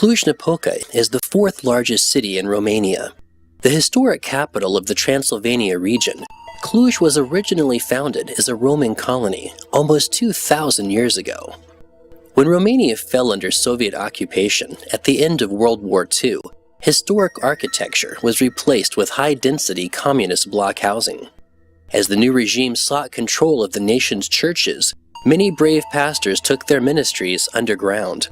Cluj-Napoca is the fourth largest city in Romania. The historic capital of the Transylvania region, Cluj was originally founded as a Roman colony almost 2,000 years ago. When Romania fell under Soviet occupation at the end of World War II, historic architecture was replaced with high-density communist block housing. As the new regime sought control of the nation's churches, many brave pastors took their ministries underground.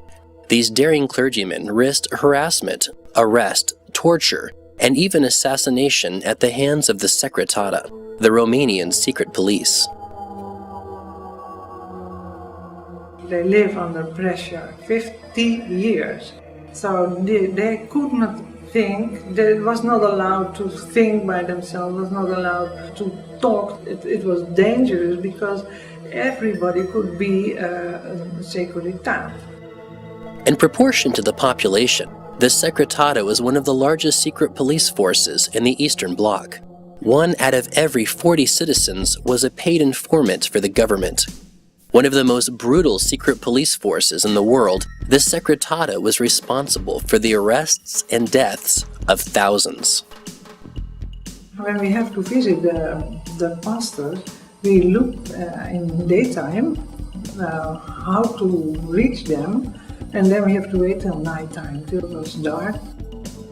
These daring clergymen risked harassment, arrest, torture, and even assassination at the hands of the Securitate, the Romanian secret police. They live under pressure 50 years, so they could not think, they was not allowed to think by themselves, was not allowed to talk. It was dangerous because everybody could be a Securitate. In proportion to the population, the Securitate was one of the largest secret police forces in the Eastern Bloc. 1 out of every 40 citizens was a paid informant for the government. One of the most brutal secret police forces in the world, the Securitate was responsible for the arrests and deaths of thousands. When we have to visit the pastors, we look in daytime how to reach them, and then we have to wait till nighttime, till it was dark.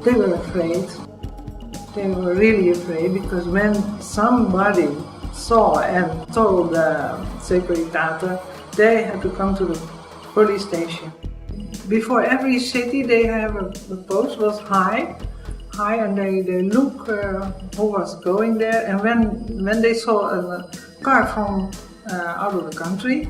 They were afraid. They were really afraid because when somebody saw and told the Securitate, they had to come to the police station. Before every city they have a post was high, and they look who was going there, and when they saw a car from out of the country,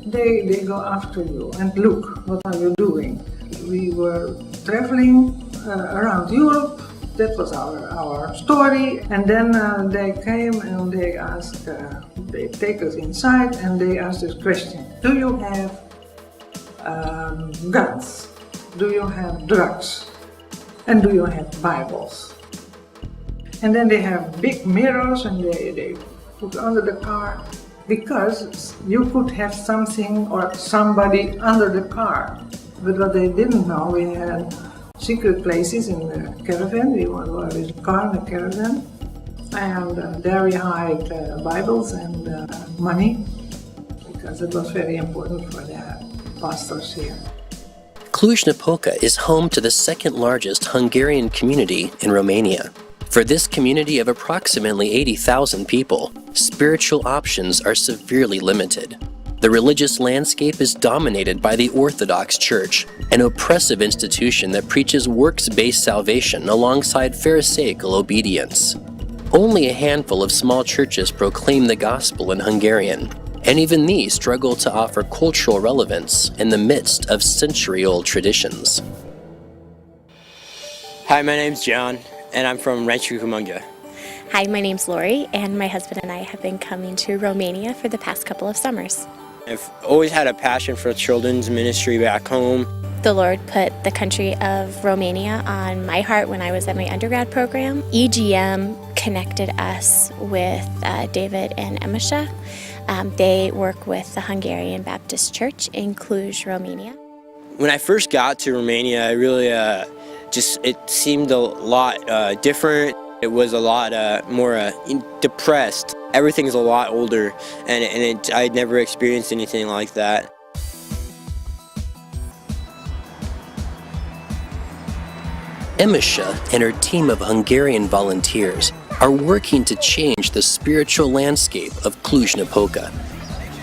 they go after you and look, what are you doing? We were traveling around Europe. That was our story, and then they came and they asked, they take us inside and they asked this question: do you have guns? Do you have drugs? And do you have Bibles? And then they have big mirrors and they put under the car, because you could have something or somebody under the car. But what they didn't know, we had secret places in the caravan. We were in a car in a caravan, and there we hide Bibles and money, because it was very important for the pastors here. Cluj-Napoca is home to the second largest Hungarian community in Romania. For this community of approximately 80,000 people, spiritual options are severely limited. The religious landscape is dominated by the Orthodox Church, an oppressive institution that preaches works-based salvation alongside Pharisaical obedience. Only a handful of small churches proclaim the gospel in Hungarian, and even these struggle to offer cultural relevance in the midst of century-old traditions. Hi, my name's John, and I'm from Cluj-Napoca. Hi, my name's Lori, and my husband and I have been coming to Romania for the past couple of summers. I've always had a passion for children's ministry back home. The Lord put the country of Romania on my heart when I was at my undergrad program. EGM connected us with David and Emese. They work with the Hungarian Baptist Church in Cluj, Romania. When I first got to Romania, I really it seemed a lot different. It was a lot more depressed. Everything's a lot older, and I'd never experienced anything like that. Emese and her team of Hungarian volunteers are working to change the spiritual landscape of Cluj-Napoca.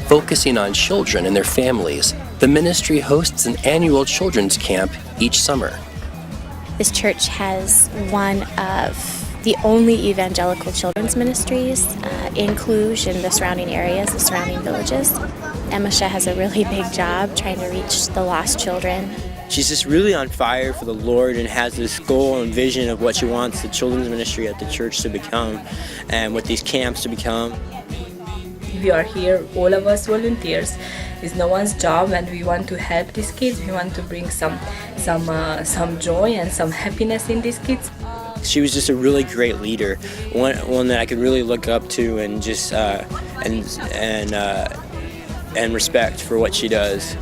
Focusing on children and their families, the ministry hosts an annual children's camp each summer. This church has one of the only evangelical children's ministries in Cluj and the surrounding areas, the surrounding villages. Emese has a really big job trying to reach the lost children. She's just really on fire for the Lord and has this goal and vision of what she wants the children's ministry at the church to become and what these camps to become. We are here, all of us volunteers. It's no one's job, and we want to help these kids. We want to bring some joy and some happiness in these kids. She was just a really great leader, one that I could really look up to and just and respect for what she does.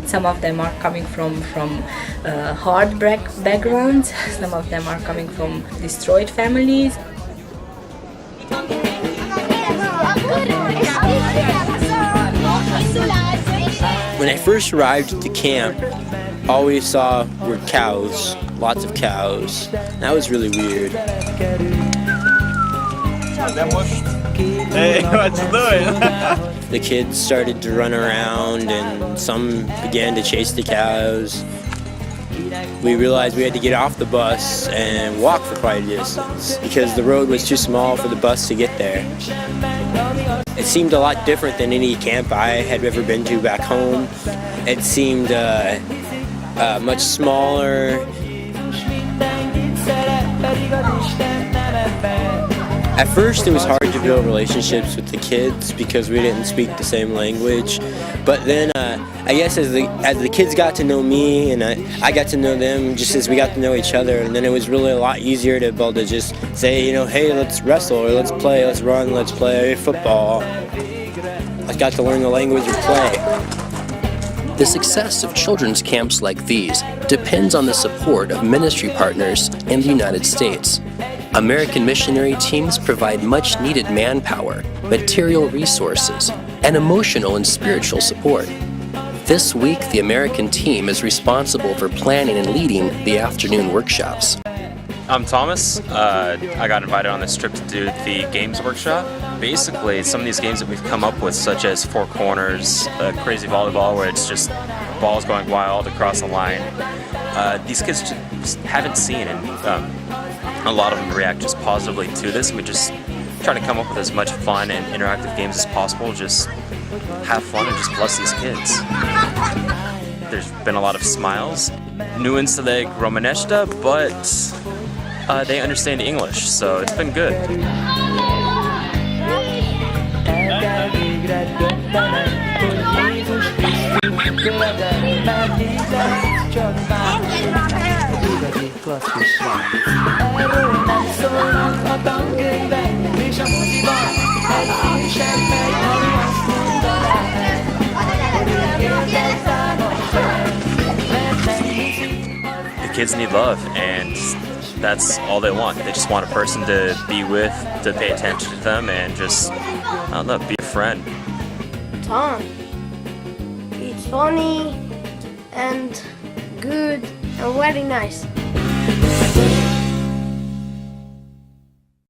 Some of them are coming from hard backgrounds. Some of them are coming from destroyed families. When I first arrived at the camp, all we saw were cows, lots of cows. That was really weird. Hey, what you doing? The kids started to run around and some began to chase the cows. We realized we had to get off the bus and walk for quite a distance because the road was too small for the bus to get there. It seemed a lot different than any camp I had ever been to back home. It seemed much smaller. At first it was hard to build relationships with the kids because we didn't speak the same language. But then I guess as the kids got to know me and I got to know them just as we got to know each other, and then it was really a lot easier to be able to just say, you know, hey, let's wrestle or let's play, let's run, let's play football. I got to learn the language of play. The success of children's camps like these depends on the support of ministry partners in the United States. American missionary teams provide much-needed manpower, material resources, and emotional and spiritual support. This week, the American team is responsible for planning and leading the afternoon workshops. I'm Thomas. I got invited on this trip to do the games workshop. Basically, some of these games that we've come up with, such as four corners, crazy volleyball where it's just balls going wild across the line, these kids just haven't seen, and a lot of them react just positively to this. We just try to come up with as much fun and interactive games as possible, just have fun and just bless these kids. There's been a lot of smiles. Nu înțeleg românește, but they understand English, so it's been good. The kids need love, and that's all they want. They just want a person to be with, to pay attention to them, and just, I don't know, be a friend. Tom. It's funny and good and very nice.